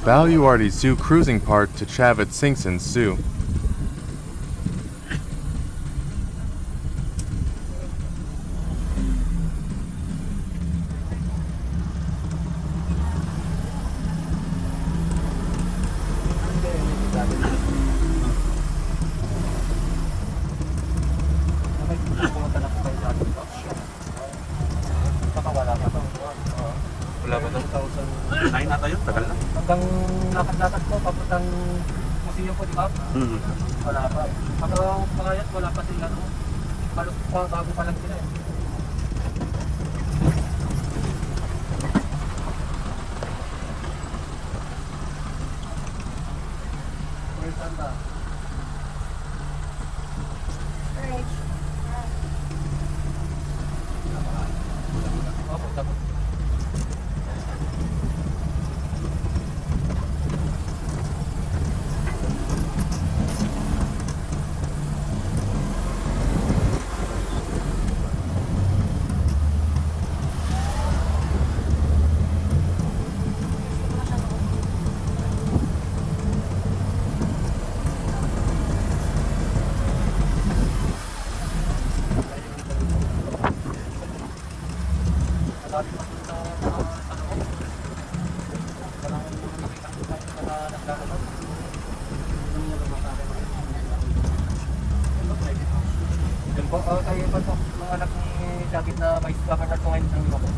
Baluarte Zoo Cruising Park to Chavit Singson Zoo. Wala ba ito? 2009 ata yun, tagal na. Hanggang lakad-lakad po, papuntang museum po, di ba? Wala pa. Hanggang pangayat, wala pa sila. No? Halos pa, bago pa lang sila eh. Where's Santa? Opo, tapos. Kayo pa po, mga anak ni David na Vice Governor po ngayon ng Ilocos.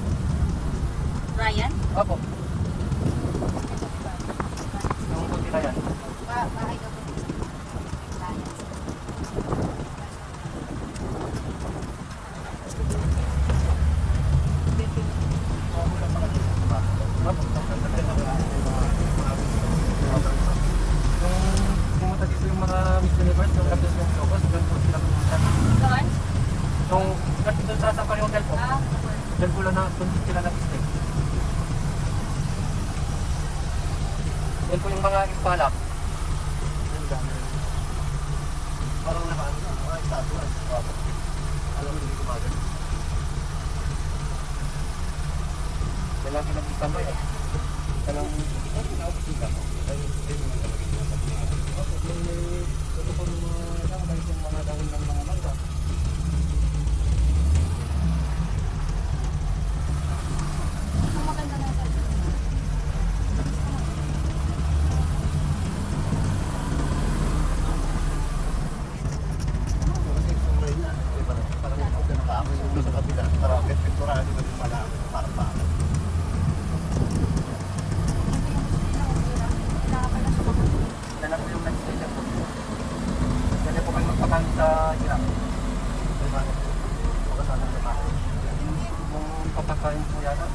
Ryan? Opo. Yung puti na yan. Bahay ka po. Pumunta dito yung mga Miss Universe, yung Captain ng Ilocos, doon po sila pumunta. Saan? Yung doon sa Safari Hotel po, doon po lang doon sila nag-stay. Yan po yung mga impalak. Parang nakaan na, mga estatuan. Alam mo, hindi kumagal. Yan lang pinag-istambay eh. Yan lang pinag-istambay ko. Ito po yung mga dawin ng mga mangga. Ang maganda na ito. Yan lang po yung next station po. Yan po kayo magpakamit sa hirap. Yung papakain po yata.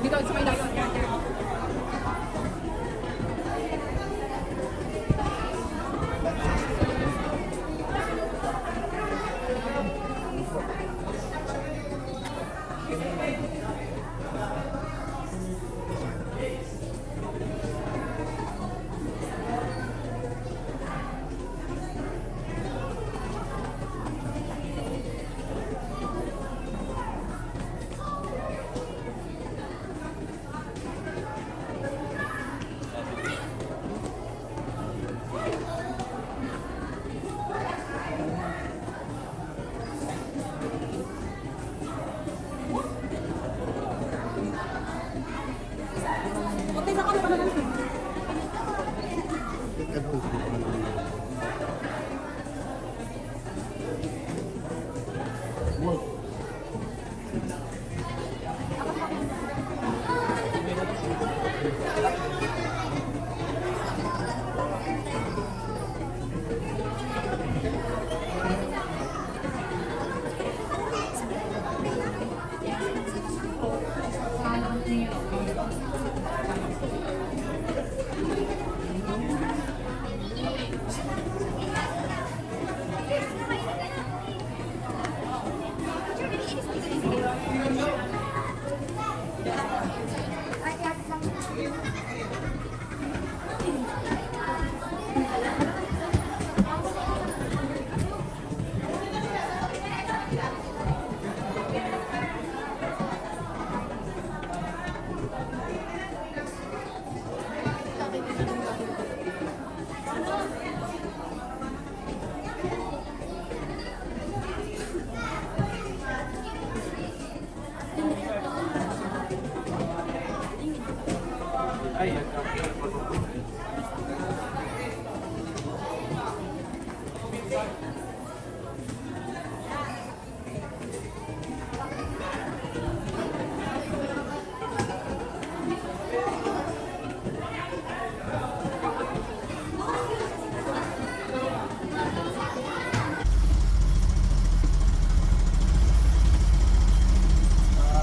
Dito sa may layo.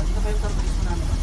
Dito pa yung turismo namin.